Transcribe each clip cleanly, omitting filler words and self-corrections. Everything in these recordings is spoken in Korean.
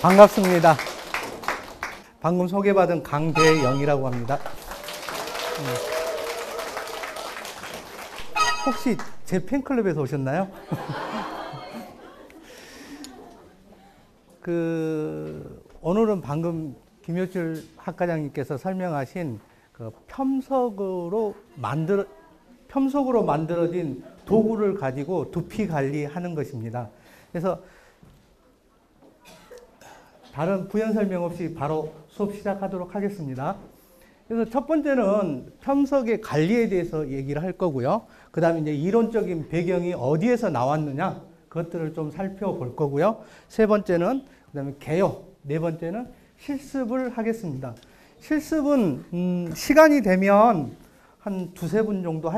반갑습니다. 방금 소개받은 강대영이라고 합니다. 혹시 제 팬클럽에서 오셨나요? 오늘은 방금 김효철 학과장님께서 설명하신 첨석으로 만들어진 도구를 가지고 두피 관리하는 것입니다. 그래서 다른 부연 설명 없이 바로 수업 시작하도록 하겠습니다. 그래서 첫 번째는 첨석의 관리에 대해서 얘기를 할 거고요. 그 다음에 이제 이론적인 배경이 어디에서 나왔느냐, 그것들을 좀 살펴볼 거고요. 세 번째는, 그 다음에 개요. 네 번째는 실습을 하겠습니다. 실습은, 시간이 되면 한 두세 분 정도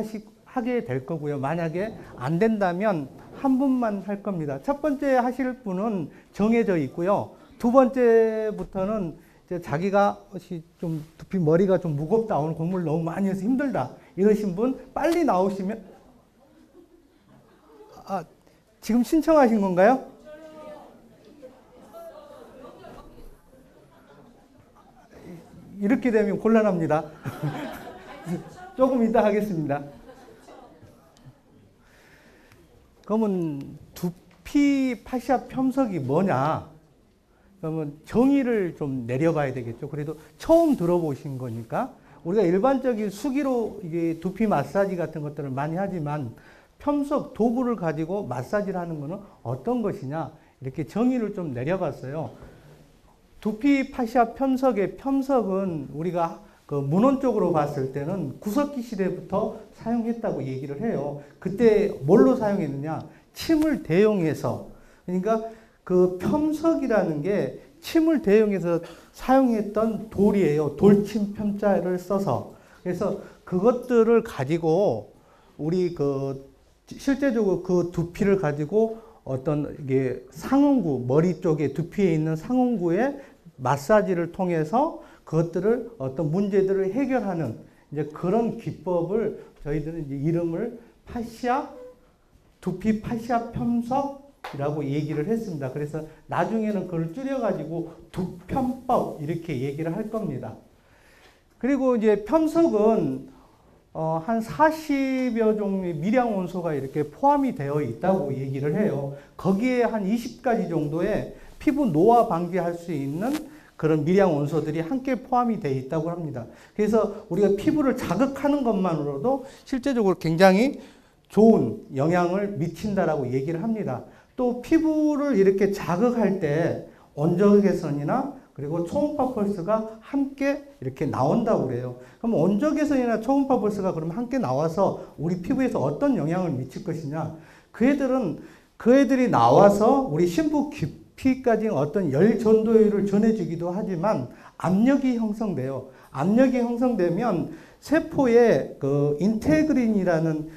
하게 될 거고요. 만약에 안 된다면 한 분만 할 겁니다. 첫 번째 하실 분은 정해져 있고요. 두 번째부터는 이제 자기가 좀 두피 머리가 좀 무겁다, 오늘 공부를 너무 많이 해서 힘들다 이러신 분 빨리 나오시면, 지금 신청하신 건가요? 이렇게 되면 곤란합니다. 조금 이따 하겠습니다. 그러면 두피 파시아 첨석이 뭐냐? 그러면 정의를 좀 내려봐야 되겠죠. 그래도 처음 들어보신 거니까. 우리가 일반적인 수기로 이게 두피 마사지 같은 것들을 많이 하지만 첨석 도구를 가지고 마사지를 하는 것은 어떤 것이냐, 이렇게 정의를 좀 내려봤어요. 두피 파시아 첨석의 첨석은 우리가 문헌적으로 봤을 때는 구석기 시대부터 사용했다고 얘기를 해요. 그때 뭘로 사용했느냐? 침을 대용해서, 그러니까 그 첨석이라는 게 침을 대용해서 사용했던 돌이에요. 돌침 첨자를 써서. 그래서 그것들을 가지고 우리 실제적으로 그 두피를 가지고 어떤 이게 상흔구, 머리 쪽에 두피에 있는 상흔구에 마사지를 통해서 그것들을 어떤 문제들을 해결하는 이제 그런 기법을 저희들은 이제 이름을 두피 파시아 첨석이라고 얘기를 했습니다. 그래서 나중에는 그걸 줄여가지고 두편법 이렇게 얘기를 할 겁니다. 그리고 이제 첨석은 한 40여 종류의 미량 원소가 이렇게 포함이 되어 있다고 얘기를 해요. 거기에 한 20가지 정도의 피부 노화 방지할 수 있는 그런 미량 원소들이 함께 포함이 되어 있다고 합니다. 그래서 우리가 피부를 자극하는 것만으로도 실제적으로 굉장히 좋은 영향을 미친다라고 얘기를 합니다. 또 피부를 이렇게 자극할 때 온적외선이나 그리고 초음파 펄스가 함께 이렇게 나온다고 그래요. 그럼 온적외선이나 초음파 펄스가 그럼 함께 나와서 우리 피부에서 어떤 영향을 미칠 것이냐? 그 애들이 나와서 우리 심부 깊이까지 어떤 열 전도율을 전해주기도 하지만 압력이 형성돼요. 압력이 형성되면 세포에 인테그린이라는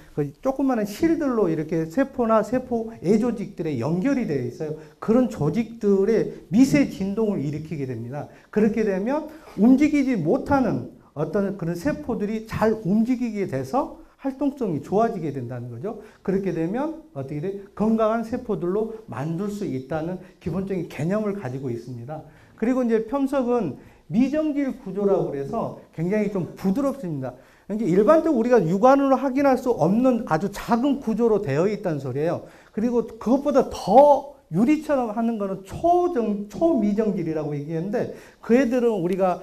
조그마한 실들로 이렇게 세포나 세포 애조직들에 연결이 되어 있어요. 그런 조직들의 미세 진동을 일으키게 됩니다. 그렇게 되면 움직이지 못하는 어떤 그런 세포들이 잘 움직이게 돼서 활동성이 좋아지게 된다는 거죠. 그렇게 되면 어떻게 돼? 건강한 세포들로 만들 수 있다는 기본적인 개념을 가지고 있습니다. 그리고 이제 첨석은 미정질 구조라고 그래서 굉장히 좀 부드럽습니다. 일반적으로 우리가 육안으로 확인할 수 없는 아주 작은 구조로 되어 있다는 소리예요. 그리고 그것보다 더 유리처럼 하는 거는 초미정질이라고 얘기했는데, 그 애들은 우리가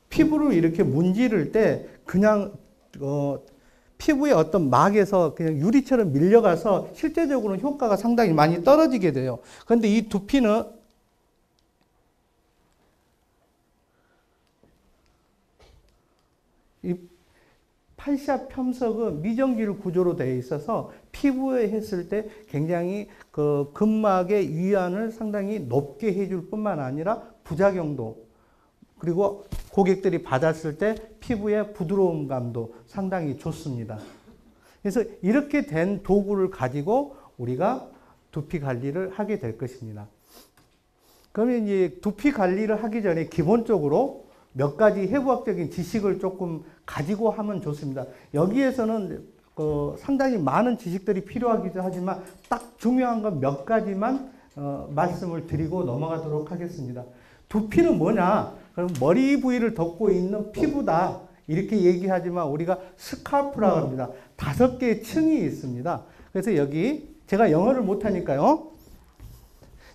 피부를 이렇게 문지를 때 그냥 피부의 어떤 막에서 그냥 유리처럼 밀려가서 실제적으로는 효과가 상당히 많이 떨어지게 돼요. 그런데 이 두피는 이 파시아 첨석은 미정질 구조로 되어 있어서 피부에 했을 때 굉장히 그 근막의 위안을 상당히 높게 해줄 뿐만 아니라 부작용도, 그리고 고객들이 받았을 때 피부의 부드러운 감도 상당히 좋습니다. 그래서 이렇게 된 도구를 가지고 우리가 두피 관리를 하게 될 것입니다. 그러면 이제 두피 관리를 하기 전에 기본적으로 몇 가지 해부학적인 지식을 조금 가지고 하면 좋습니다. 여기에서는 상당히 많은 지식들이 필요하기도 하지만 딱 중요한 건 몇 가지만 말씀을 드리고 넘어가도록 하겠습니다. 두피는 뭐냐? 그럼 머리 부위를 덮고 있는 피부다. 이렇게 얘기하지만 우리가 스카프라고 합니다. 5개의 층이 있습니다. 그래서 여기 제가 영어를 못하니까요.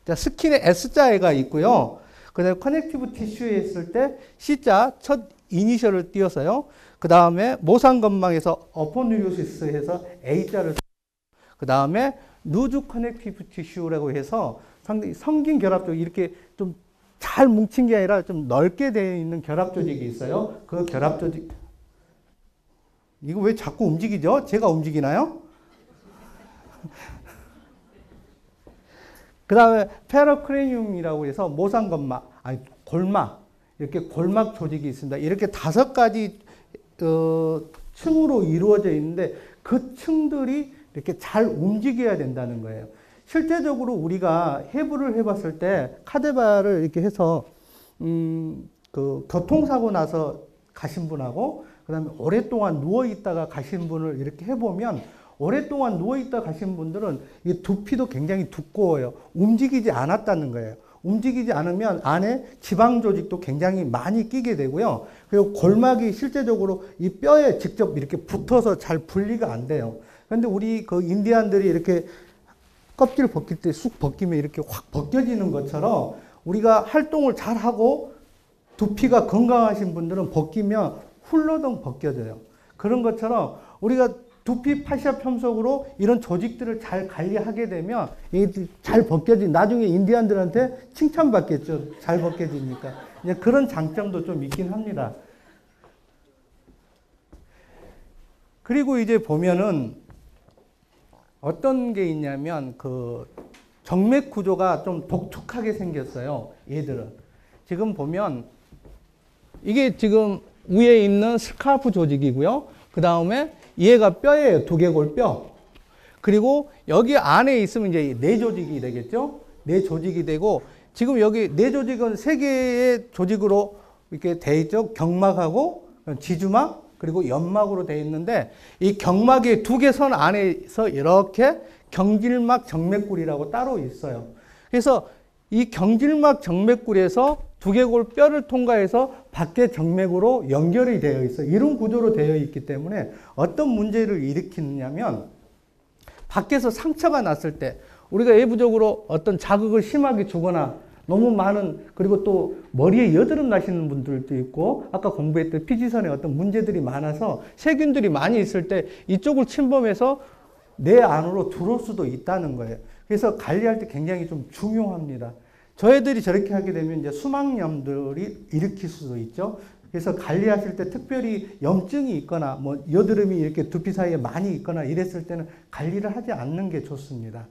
자, 스킨에 S자가 있고요. 그 다음에 커넥티브 티슈에 있을 때 C자 첫 이니셜을 띄어서요. 그 다음에 모상건망에서 어포뉴리오시스 해서 A자를, 그 다음에 루즈 커넥티브 티슈라고 해서 상당히 성긴 결합 쪽 이렇게 좀 잘 뭉친 게 아니라 좀 넓게 되어 있는 결합 조직이 있어요. 그 결합 조직, 이거 왜 자꾸 움직이죠? 제가 움직이나요? 그 다음에 페러크레늄이라고 해서 모상건막, 아니 골막, 이렇게 골막 조직이 있습니다. 이렇게 5가지 층으로 이루어져 있는데 그 층들이 이렇게 잘 움직여야 된다는 거예요. 실제적으로 우리가 해부를 해봤을 때 카데바를 이렇게 해서 그 교통사고 나서 가신 분하고 그 다음에 오랫동안 누워있다가 가신 분을 이렇게 해보면 오랫동안 누워있다 가신 분들은 이 두피도 굉장히 두꺼워요. 움직이지 않았다는 거예요. 움직이지 않으면 안에 지방 조직도 굉장히 많이 끼게 되고요. 그리고 골막이 실제적으로 이 뼈에 직접 이렇게 붙어서 잘 분리가 안 돼요. 그런데 우리 그 인디안들이 이렇게 껍질 벗길 때 쑥 벗기면 이렇게 확 벗겨지는 것처럼 우리가 활동을 잘 하고 두피가 건강하신 분들은 벗기면 훌러덩 벗겨져요. 그런 것처럼 우리가 두피 파시아 펌석으로 이런 조직들을 잘 관리하게 되면 이게 잘 벗겨진, 나중에 인디안들한테 칭찬받겠죠. 잘 벗겨지니까. 이제 그런 장점도 좀 있긴 합니다. 그리고 이제 보면은 어떤 게 있냐면 그 정맥 구조가 좀 독특하게 생겼어요. 얘들은. 지금 보면 이게 지금 위에 있는 스카프 조직이고요. 그 다음에 얘가 뼈예요. 두개골 뼈. 그리고 여기 안에 있으면 이제 뇌 조직이 되겠죠. 뇌 조직이 되고 지금 여기 뇌 조직은 3개의 조직으로 이렇게 돼 있죠. 경막하고 지주막 그리고 연막으로 되어 있는데 이 경막의 2개 선 안에서 이렇게 경질막 정맥골이라고 따로 있어요. 그래서 이 경질막 정맥골에서 두개골 뼈를 통과해서 밖에 정맥으로 연결이 되어 있어요. 이런 구조로 되어 있기 때문에 어떤 문제를 일으키느냐면 밖에서 상처가 났을 때 우리가 외부적으로 어떤 자극을 심하게 주거나 너무 많은, 그리고 또 머리에 여드름 나시는 분들도 있고 아까 공부했던 피지선에 어떤 문제들이 많아서 세균들이 많이 있을 때 이쪽을 침범해서 내 안으로 들어올 수도 있다는 거예요. 그래서 관리할 때 굉장히 좀 중요합니다. 저희들이 저렇게 하게 되면 이제 수막염들이 일으킬 수도 있죠. 그래서 관리하실 때 특별히 염증이 있거나 뭐 여드름이 이렇게 두피 사이에 많이 있거나 이랬을 때는 관리를 하지 않는 게 좋습니다.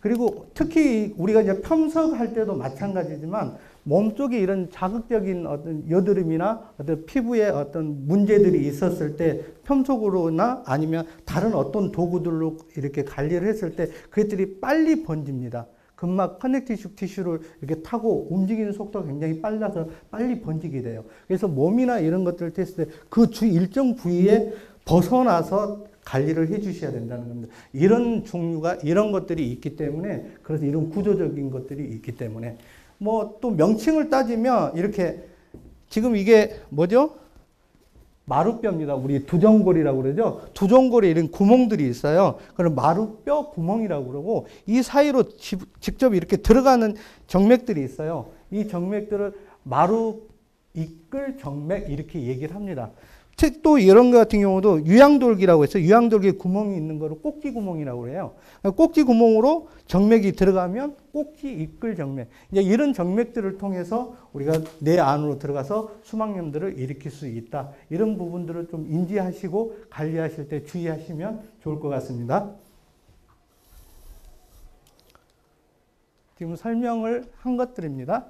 그리고 특히 우리가 이제 펌석할 때도 마찬가지지만 몸쪽에 이런 자극적인 어떤 여드름이나 어떤 피부에 어떤 문제들이 있었을 때 펌석으로나 아니면 다른 어떤 도구들로 이렇게 관리를 했을 때 그것들이 빨리 번집니다. 근막 커넥티브 티슈를 이렇게 타고 움직이는 속도가 굉장히 빨라서 빨리 번지게 돼요. 그래서 몸이나 이런 것들을 했을 때 그 주 일정 부위에 벗어나서 관리를 해 주셔야 된다는 겁니다. 이런 종류가, 이런 것들이 있기 때문에, 그래서 이런 구조적인 것들이 있기 때문에, 뭐 또 명칭을 따지면 이렇게 지금 이게 뭐죠? 마루뼈입니다. 우리 두정골이라고 그러죠. 두정골에 이런 구멍들이 있어요. 그럼 마루뼈 구멍이라고 그러고 이 사이로 직접 이렇게 들어가는 정맥들이 있어요. 이 정맥들을 마루 이끌 정맥 이렇게 얘기를 합니다. 또 이런 것 같은 경우도 유양돌기라고 해서 유양돌기에 구멍이 있는 거를 꼭지 구멍이라고 해요. 꼭지 구멍으로 정맥이 들어가면 꼭지 입글 정맥. 이제 이런 정맥들을 통해서 우리가 내 안으로 들어가서 수막염들을 일으킬 수 있다. 이런 부분들을 좀 인지하시고 관리하실 때 주의하시면 좋을 것 같습니다. 지금 설명을 한 것들입니다.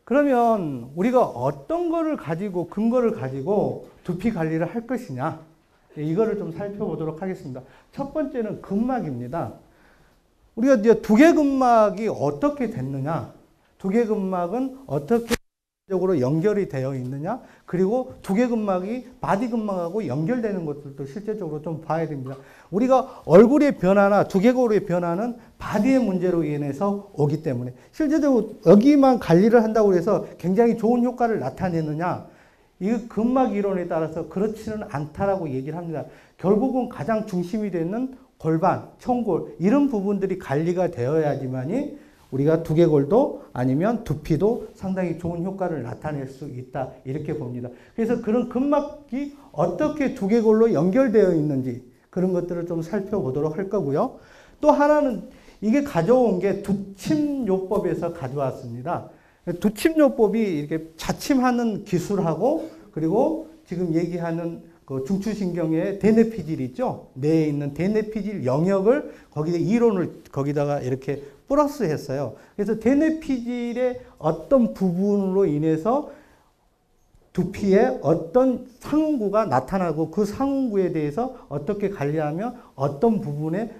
그러면 우리가 어떤 거를 가지고, 근거를 가지고 두피 관리를 할 것이냐, 이거를 좀 살펴보도록 하겠습니다. 첫 번째는 근막입니다. 우리가 이제 두개근막이 어떻게 됐느냐, 두개근막은 어떻게 적으로 연결이 되어 있느냐, 그리고 두개근막이 바디근막하고 연결되는 것들도 실제적으로 좀 봐야 됩니다. 우리가 얼굴의 변화나 두개골의 변화는 바디의 문제로 인해서 오기 때문에 실제적으로 여기만 관리를 한다고 해서 굉장히 좋은 효과를 나타내느냐, 이 근막 이론에 따라서 그렇지는 않다라고 얘기를 합니다. 결국은 가장 중심이 되는 골반, 청골 이런 부분들이 관리가 되어야지만이 우리가 두개골도 아니면 두피도 상당히 좋은 효과를 나타낼 수 있다 이렇게 봅니다. 그래서 그런 근막이 어떻게 두개골로 연결되어 있는지 그런 것들을 좀 살펴보도록 할 거고요. 또 하나는 이게 가져온 게 두침요법에서 가져왔습니다. 두침요법이 이렇게 자침하는 기술하고 그리고 지금 얘기하는 그 중추신경의 대뇌피질 있죠? 뇌에 있는 대뇌피질 영역을 거기에 이론을 거기다가 이렇게 플러스 했어요. 그래서 대뇌피질의 어떤 부분으로 인해서 두피에 어떤 상응구가 나타나고 그 상응구에 대해서 어떻게 관리하면 어떤 부분에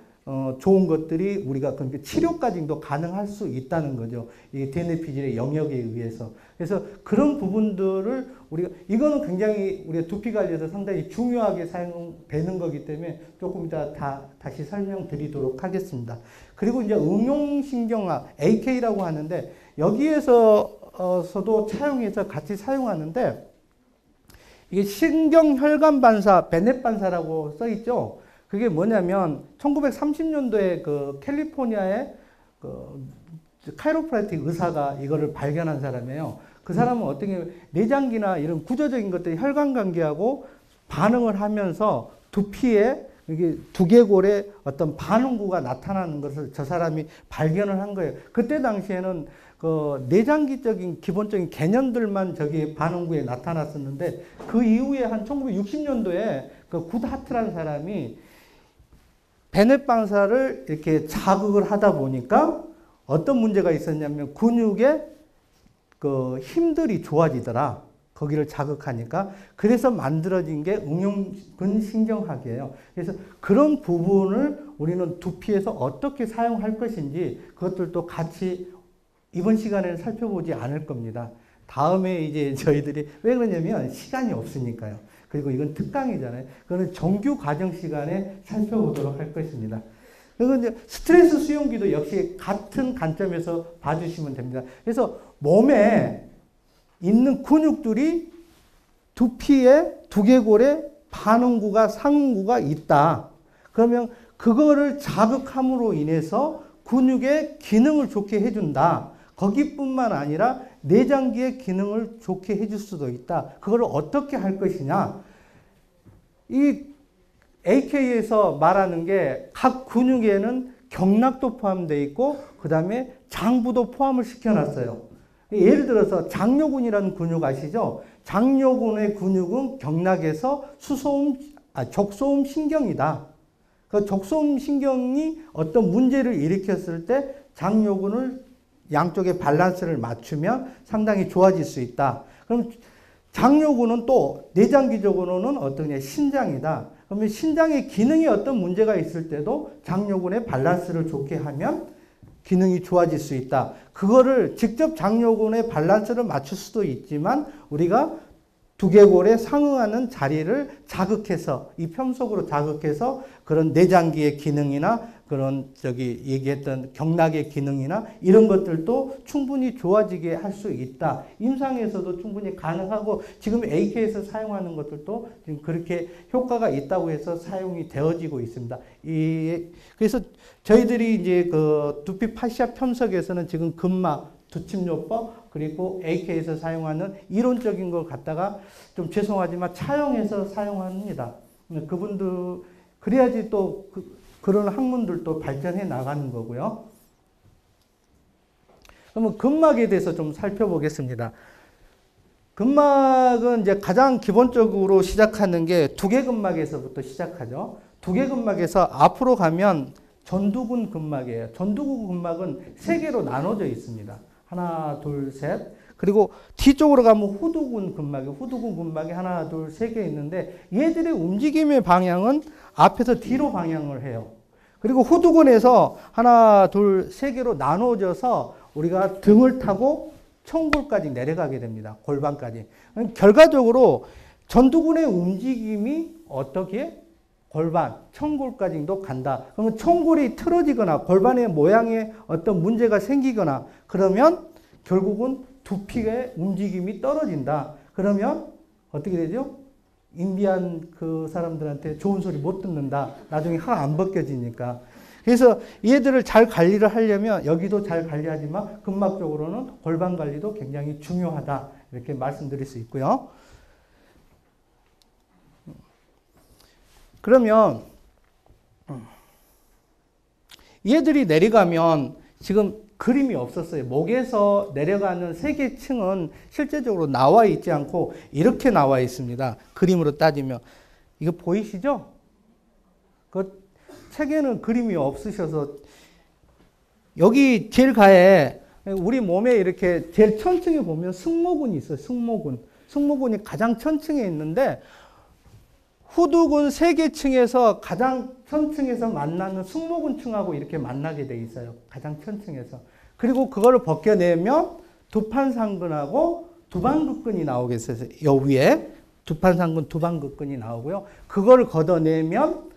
좋은 것들이 우리가 그러니까 치료까지도 가능할 수 있다는 거죠. 이 대뇌피질의 영역에 의해서. 그래서 그런 부분들을 우리가 이거는 굉장히 우리가 두피 관리에서 상당히 중요하게 사용되는 거기 때문에 조금 이따 다시 설명드리도록 하겠습니다. 그리고 이제 응용신경학 AK라고 하는데 여기에서도 차용해서 같이 사용하는데 이게 신경혈관 반사, 베넷 반사라고 써 있죠. 그게 뭐냐면 1930년도에 그 캘리포니아의 그 카이로프라틱 의사가 이거를 발견한 사람이에요. 그 사람은 어떻게 내장기나 이런 구조적인 것들이 혈관 관계하고 반응을 하면서 두피에 이게 두개골에 어떤 반응구가 나타나는 것을 저 사람이 발견을 한 거예요. 그때 당시에는 그 내장기적인 기본적인 개념들만 저기 반응구에 나타났었는데 그 이후에 한 1960년도에 그 굿하트라는 사람이 베넷 반사를 이렇게 자극을 하다 보니까 어떤 문제가 있었냐면 근육의 그 힘들이 좋아지더라. 거기를 자극하니까. 그래서 만들어진 게 응용근신경학이에요. 그래서 그런 부분을 우리는 두피에서 어떻게 사용할 것인지 그것들도 같이 이번 시간에는 살펴보지 않을 겁니다. 다음에 이제 저희들이 왜 그러냐면 시간이 없으니까요. 그리고 이건 특강이잖아요. 그거는 정규 과정 시간에 살펴보도록 할 것입니다. 그리고 이제 스트레스 수용기도 역시 같은 관점에서 봐주시면 됩니다. 그래서 몸에 있는 근육들이 두피에 두개골에 반응구가 상응구가 있다. 그러면 그거를 자극함으로 인해서 근육의 기능을 좋게 해준다. 거기뿐만 아니라 내장기의 기능을 좋게 해줄 수도 있다. 그걸 어떻게 할 것이냐. 이 AK에서 말하는 게 각 근육에는 경락도 포함되어 있고 그 다음에 장부도 포함을 시켜놨어요. 예를 들어서 장요근이라는 근육 아시죠? 장요근의 근육은 경락에서 족소음 신경이다. 그 족소음 신경이 어떤 문제를 일으켰을 때 장요근을 양쪽의 밸런스를 맞추면 상당히 좋아질 수 있다. 그럼 장요근은 또 내장기적으로는 어떠냐? 신장이다. 그러면 신장의 기능에 어떤 문제가 있을 때도 장요근의 밸런스를 좋게 하면 기능이 좋아질 수 있다. 그거를 직접 장요근의 밸런스를 맞출 수도 있지만 우리가 두개골에 상응하는 자리를 자극해서 이 편속으로 자극해서 그런 내장기의 기능이나 그런 저기 얘기했던 경락의 기능이나 이런 것들도 충분히 좋아지게 할 수 있다. 임상에서도 충분히 가능하고 지금 AK에서 사용하는 것들도 지금 그렇게 효과가 있다고 해서 사용이 되어지고 있습니다. 그래서 저희들이 이제 그 두피 파시아 편석에서는 지금 근막 두침요법 그리고 AK에서 사용하는 이론적인 걸 갖다가 좀 죄송하지만 차용해서 사용합니다. 그분들 그래야지 또 그런 학문들도 발전해 나가는 거고요. 그러면 근막에 대해서 좀 살펴보겠습니다. 근막은 이제 가장 기본적으로 시작하는 게 두개근막에서부터 시작하죠. 두개근막에서 앞으로 가면 전두근 근막이에요. 전두근 근막은 세 개로 나눠져 있습니다. 하나, 둘, 셋. 그리고 뒤쪽으로 가면 후두근 근막이, 후두근 근막이 하나, 둘, 세 개 있는데 얘들의 움직임의 방향은 앞에서 뒤로 방향을 해요. 그리고 후두근에서 하나, 둘, 세 개로 나눠져서 우리가 등을 타고 청골까지 내려가게 됩니다. 골반까지. 결과적으로 전두근의 움직임이 어떻게 골반, 청골까지도 간다. 그러면 청골이 틀어지거나 골반의 모양에 어떤 문제가 생기거나 그러면 결국은 두피의 움직임이 떨어진다. 그러면 어떻게 되죠? 인비한 그 사람들한테 좋은 소리 못 듣는다. 나중에 하가 안 벗겨지니까. 그래서 얘들을 잘 관리를 하려면 여기도 잘 관리하지만 근막적으로는 골반 관리도 굉장히 중요하다. 이렇게 말씀드릴 수 있고요. 그러면 얘들이 내려가면 지금 그림이 없었어요. 목에서 내려가는 세계층은 실제적으로 나와 있지 않고 이렇게 나와 있습니다. 그림으로 따지면. 이거 보이시죠? 그 책에는 그림이 없으셔서 여기 제일 가에 우리 몸에 이렇게 제일 천층에 보면 승모근이 있어요. 승모근. 승모근이 가장 천층에 있는데 후두근 세계층에서 가장 천층에서 만나는 승모근층하고 이렇게 만나게 돼 있어요. 가장 천층에서. 그리고 그거를 벗겨내면 두판상근하고 두방극근이 나오겠어요. 여 위에 두판상근, 두방극근이 나오고요. 그거를 걷어내면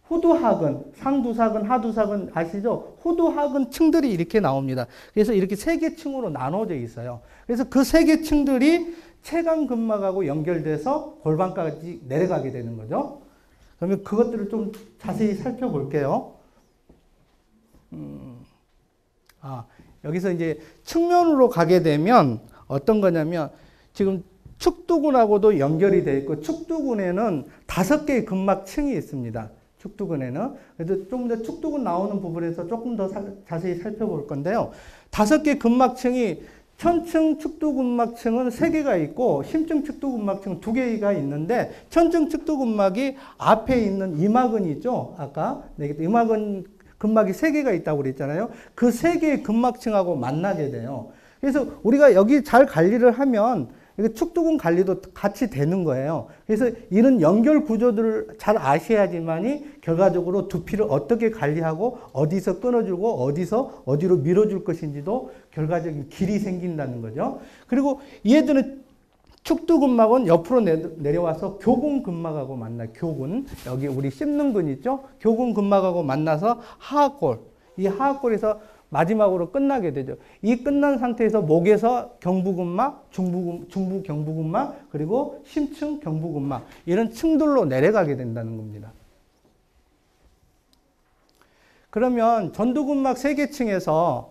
후두하근, 상두사근, 하두사근 아시죠? 후두하근 층들이 이렇게 나옵니다. 그래서 이렇게 세 개 층으로 나눠져 있어요. 그래서 그 세 개 층들이 체간근막하고 연결돼서 골반까지 내려가게 되는 거죠. 그러면 그것들을 좀 자세히 살펴볼게요. 여기서 이제 측면으로 가게 되면 어떤 거냐면 지금 축두근하고도 연결이 되어 있고 축두근에는 5개의 근막층이 있습니다. 축두근에는. 그래서 좀 더 축두근 나오는 부분에서 조금 더 자세히 살펴볼 건데요. 5개 근막층이 천층 축두근막층은 3개가 있고 심층 축두근막층은 2개가 있는데 천층 축두근막이 앞에 있는 이마근이 있죠. 아까 이마근 근막이 3개가 있다고 그랬잖아요. 그 3개의 근막층하고 만나게 돼요. 그래서 우리가 여기 잘 관리를 하면 축두근 관리도 같이 되는 거예요. 그래서 이런 연결 구조들을 잘 아셔야지만이 결과적으로 두피를 어떻게 관리하고 어디서 끊어주고 어디로 밀어줄 것인지도 결과적인 길이 생긴다는 거죠. 그리고 얘들은 축두근막은 옆으로 내려와서 교근근막하고 만나요. 교근. 여기 우리 씹는 근 있죠? 교근근막하고 만나서 하악골. 이 하악골에서 마지막으로 끝나게 되죠. 이 끝난 상태에서 목에서 경부근막, 중부 경부근막, 그리고 심층 경부근막 이런 층들로 내려가게 된다는 겁니다. 그러면 전두근막 3개층에서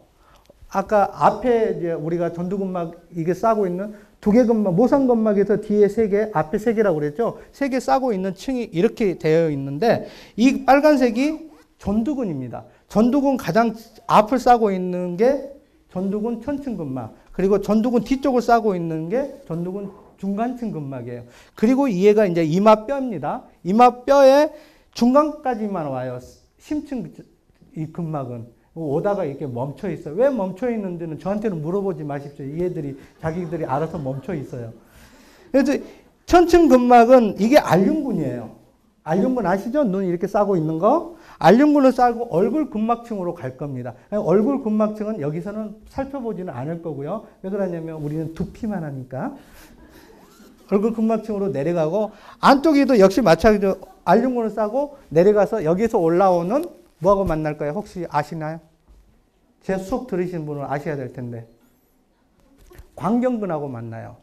아까 앞에 이제 우리가 전두근막 이게 싸고 있는 2개 근막, 모상근막에서 뒤에 3개, 앞에 3개라고 그랬죠. 3개 싸고 있는 층이 이렇게 되어 있는데 이 빨간색이 전두근입니다. 전두근 가장 앞을 싸고 있는 게 전두근 천층 근막. 그리고 전두근 뒤쪽을 싸고 있는 게 전두근 중간층 근막이에요. 그리고 얘가 이제 이마뼈입니다. 이마뼈의 중간까지만 와요. 심층 이 근막은. 오다가 이렇게 멈춰 있어요. 왜 멈춰 있는지는 저한테는 물어보지 마십시오. 얘들이 자기들이 알아서 멈춰 있어요. 그래서 천층 근막은 이게 알륜근이에요. 알륜근 아시죠? 눈 이렇게 싸고 있는 거. 알륜근을 싸고 얼굴 근막층으로 갈 겁니다. 얼굴 근막층은 여기서는 살펴보지는 않을 거고요. 왜 그러냐면 우리는 두피만 하니까. 얼굴 근막층으로 내려가고 안쪽에도 역시 마찬가지로 알륜근을 싸고 내려가서 여기서 올라오는 뭐하고 만날까요? 혹시 아시나요? 제 수업 들으신 분은 아셔야 될 텐데. 광경근하고 만나요.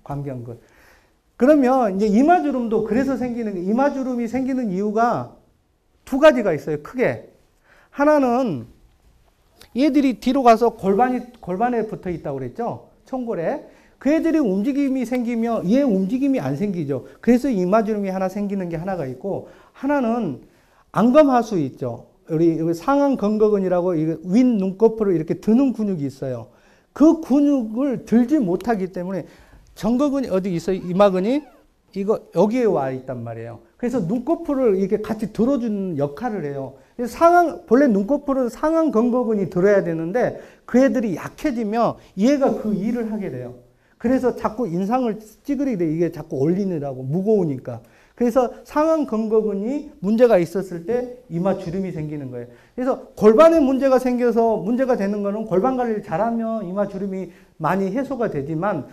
광경근. 그러면 이제 이마주름도 그래서 생기는, 이마주름이 생기는 이유가 2가지가 있어요. 크게. 하나는 얘들이 뒤로 가서 골반에 붙어 있다고 그랬죠. 청골에. 그 애들이 움직임이 생기면 얘 움직임이 안 생기죠. 그래서 이마주름이 하나 생기는 게 하나가 있고, 하나는 안검하수 있죠. 우리 상안 건거근이라고 윗 눈꺼풀을 이렇게 드는 근육이 있어요. 그 근육을 들지 못하기 때문에 정거근이 어디 있어요? 이마근이 이거 여기에 와 있단 말이에요. 그래서 눈꺼풀을 이렇게 같이 들어주는 역할을 해요. 본래 눈꺼풀은 상안 건거근이 들어야 되는데 그 애들이 약해지면 얘가 그 일을 하게 돼요. 그래서 자꾸 인상을 찌그리게 돼. 이게 자꾸 올리느라고 무거우니까. 그래서 상완 근거근이 문제가 있었을 때 이마 주름이 생기는 거예요. 그래서 골반에 문제가 생겨서 문제가 되는 거는 골반 관리를 잘하면 이마 주름이 많이 해소가 되지만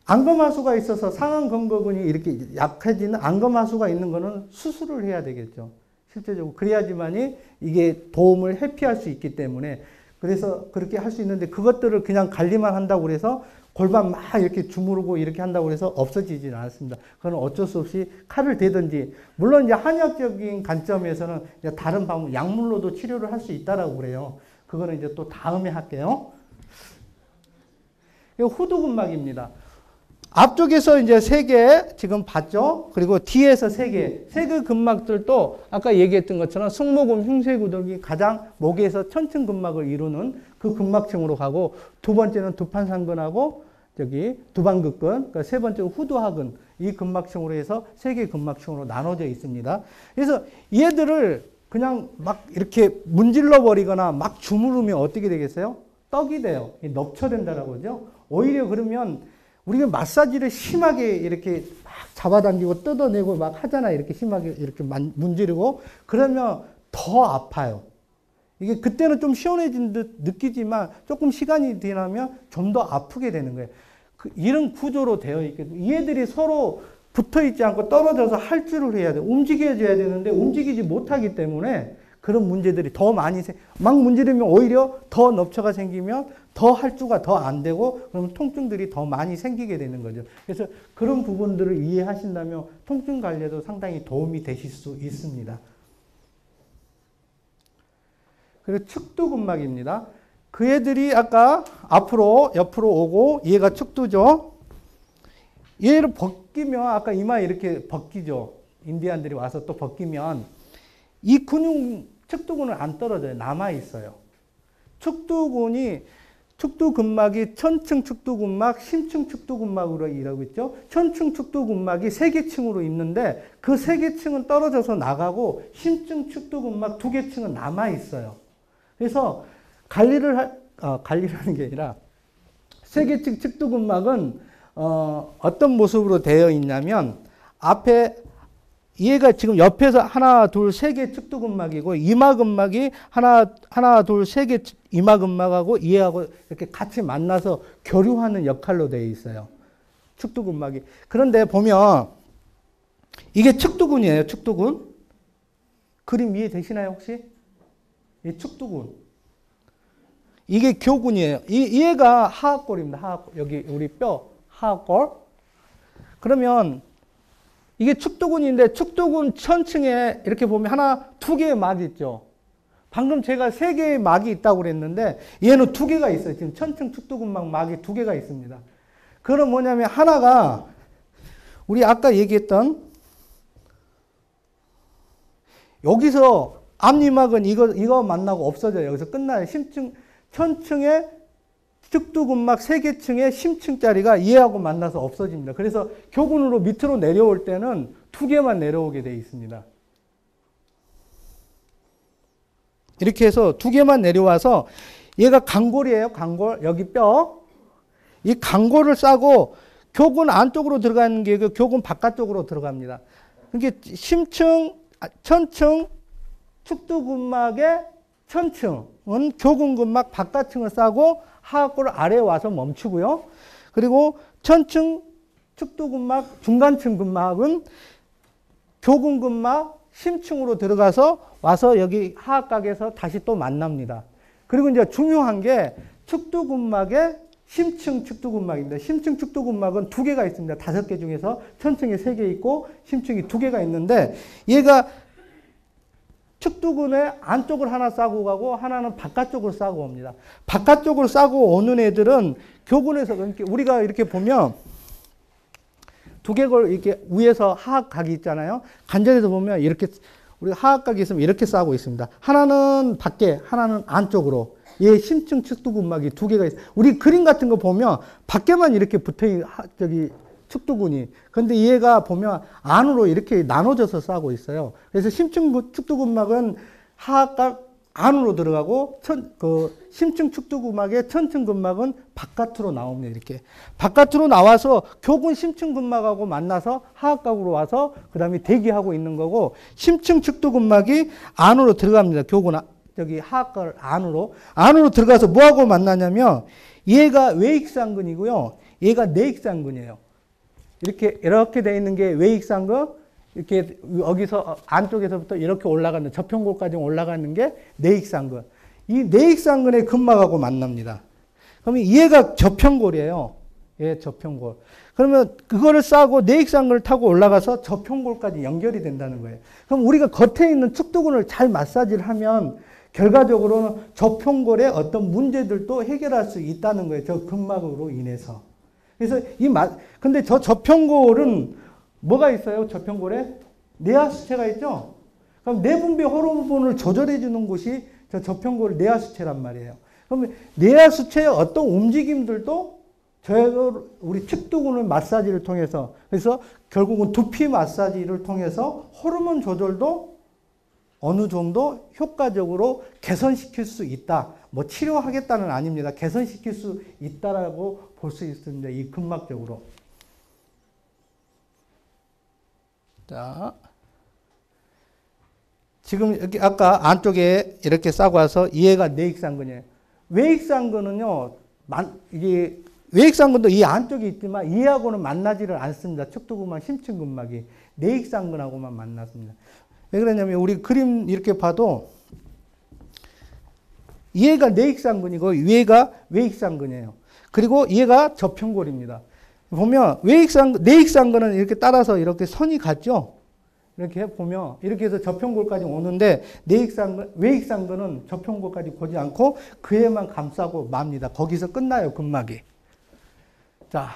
안검하수가 있어서 상완 근거근이 이렇게 약해지는 안검하수가 있는 거는 수술을 해야 되겠죠. 실제적으로. 그래야지만이 이게 도움을 회피할 수 있기 때문에 그래서 그렇게 할 수 있는데 그것들을 그냥 관리만 한다고 해서 골반 막 이렇게 주무르고 이렇게 한다고 해서 없어지지는 않습니다. 그건 어쩔 수 없이 칼을 대든지, 물론 이제 한의학적인 관점에서는 이제 다른 방법, 약물로도 치료를 할 수 있다라고 그래요. 그거는 이제 또 다음에 할게요. 이거 후두근막입니다. 앞쪽에서 이제 3개 지금 봤죠? 그리고 뒤에서 3개. 3개 근막들도 아까 얘기했던 것처럼 승모근, 흉쇄구동이 가장 목에서 천층근막을 이루는 그 근막층으로 가고, 두 번째는 두판상근하고 저기 두방극근, 그러니까 세 번째는 후두하근, 이 근막층으로 해서 3개 근막층으로 나눠져 있습니다. 그래서 얘들을 그냥 막 이렇게 문질러 버리거나 막 주무르면 어떻게 되겠어요? 떡이 돼요. 넙쳐된다라고 그러죠. 오히려 그러면 우리가 마사지를 심하게 이렇게 막 잡아당기고 뜯어내고 막 하잖아. 이렇게 심하게 이렇게 문지르고. 그러면 더 아파요. 이게 그때는 좀 시원해진 듯 느끼지만 조금 시간이 지나면 좀 더 아프게 되는 거예요. 이런 구조로 되어 있게, 얘들이 서로 붙어 있지 않고 떨어져서 할줄을 해야 돼. 움직여줘야 되는데 움직이지 못하기 때문에 그런 문제들이 더 많이 막 문지르면 오히려 더 넙처가 생기면 더 할주가 더 안 되고 그러면 통증들이 더 많이 생기게 되는 거죠. 그래서 그런 부분들을 이해하신다면 통증 관리에도 상당히 도움이 되실 수 있습니다. 그리고 측두근막입니다. 그 애들이 아까 앞으로 옆으로 오고 얘가 측두죠. 얘를 벗기면 아까 이마 이렇게 벗기죠. 인디안들이 와서 또 벗기면 이 근육 측두근은 안 떨어져요. 남아 있어요. 측두근막이 천층 측두근막, 심층 측두근막으로 일하고 있죠. 천층 측두근막이 3개 층으로 있는데 그 3개 층은 떨어져서 나가고 심층 측두근막 2개 층은 남아 있어요. 그래서 관리를 하는 게 아니라 3개 층 측두근막은 어떤 모습으로 되어 있냐면 앞에 얘가 지금 옆에서 하나, 둘, 3개 측두근막이고 이마근막이 하나, 둘, 3개 이마근막하고 얘하고 이렇게 같이 만나서 교류하는 역할로 되어 있어요. 측두근막이. 그런데 보면 이게 측두근이에요. 측두근. 그림 이해되시나요 혹시? 이 측두근. 이게 교근이에요. 얘가 하악골입니다. 하악골. 여기 우리 뼈 하악골. 그러면 이게 측두근인데 측두근 천층에 이렇게 보면 하나, 2개의 막이 있죠. 방금 제가 3개의 막이 있다고 그랬는데 얘는 2개가 있어요. 지금 천층 측두근막 막이 2개가 있습니다. 그건 뭐냐면 하나가 우리 아까 얘기했던 여기서 앞니막은 이거 만나고 없어져요. 여기서 끝나요. 천층에 측두근막 3개 층의 심층짜리가 얘하고 만나서 없어집니다. 그래서 교근으로 밑으로 내려올 때는 2개만 내려오게 되어 있습니다. 이렇게 해서 2개만 내려와서 얘가 강골이에요. 강골. 여기 뼈. 이 강골을 싸고 교근 안쪽으로 들어가는 게 교근 바깥쪽으로 들어갑니다. 그러니까 천층 측두근막의 천층은 교근근막 바깥층을 싸고 하악골 아래에 와서 멈추고요. 그리고 천층 측두근막 중간층 근막은 교근근막 심층으로 들어가서 와서 여기 하악각에서 다시 또 만납니다. 그리고 이제 중요한 게 측두근막의 심층 측두근막입니다. 심층 측두근막은 2개가 있습니다. 5개 중에서 천층에 3개 있고 심층이 2개가 있는데 얘가 측두근의 안쪽을 하나 싸고 가고 하나는 바깥쪽으로 싸고 옵니다. 바깥쪽으로 싸고 오는 애들은 교근에서 우리가 이렇게 보면 2개걸 이렇게 위에서 하악각이 있잖아요. 관절에서 보면 이렇게 우리 하악각이 있으면 이렇게 싸고 있습니다. 하나는 밖에, 하나는 안쪽으로. 얘 심층 측두근막이 2개가 있어요. 우리 그림 같은 거 보면 밖에만 이렇게 붙어 있는 측두근이. 근데 얘가 보면 안으로 이렇게 나눠져서 싸고 있어요. 그래서 심층 측두근막은 하악각 안으로 들어가고 심층 축두근막의 천층근막은 바깥으로 나옵니다. 이렇게 바깥으로 나와서 교근 심층근막하고 만나서 하악각으로 와서 그 다음에 대기하고 있는 거고, 심층 축두근막이 안으로 들어갑니다. 교근 저기 하악각 안으로 들어가서 뭐하고 만나냐면 얘가 외익상근이고요, 얘가 내익상근이에요. 이렇게 돼 있는 게 외익상근, 이렇게 여기서 안쪽에서부터 이렇게 올라가는, 저평골까지 올라가는 게 내익상근. 이 내익상근의 근막하고 만납니다. 그러면 얘가 저평골이에요. 얘 저평골. 그러면 그거를 싸고 내익상근을 타고 올라가서 저평골까지 연결이 된다는 거예요. 그럼 우리가 겉에 있는 축두근을 잘 마사지를 하면 결과적으로는 저평골의 어떤 문제들도 해결할 수 있다는 거예요. 저 근막으로 인해서. 그래서 근데 저 저평골은 뭐가 있어요? 저평골에 내하수체가 있죠? 그럼 내분비 호르몬을 조절해 주는 곳이 저 저평골 내하수체란 말이에요. 그러면 내하수체의 어떤 움직임들도 우리 축두근을 마사지를 통해서, 그래서 결국은 두피 마사지를 통해서 호르몬 조절도 어느 정도 효과적으로 개선시킬 수 있다. 뭐 치료하겠다는 아닙니다. 개선시킬 수 있다라고 볼 수 있습니다. 이 근막적으로. 자, 지금 여기 아까 안쪽에 이렇게 싸고 와서 얘가 내익상근이에요. 외익상근은요, 이게 외익상근도 이 안쪽에 있지만 얘하고는 만나지를 않습니다. 축두근막, 심층근막이 내익상근하고만 만났습니다. 왜 그러냐면 우리 그림 이렇게 봐도 얘가 내익상근이고 얘가 외익상근이에요. 그리고 얘가 저평골입니다. 보면 내익상근은 이렇게 따라서 이렇게 선이 갔죠. 이렇게 보면 이렇게 해서 저평골까지 오는데 외익상근은 저평골까지 보지 않고 그에만 감싸고 맙니다. 거기서 끝나요, 근막이. 자,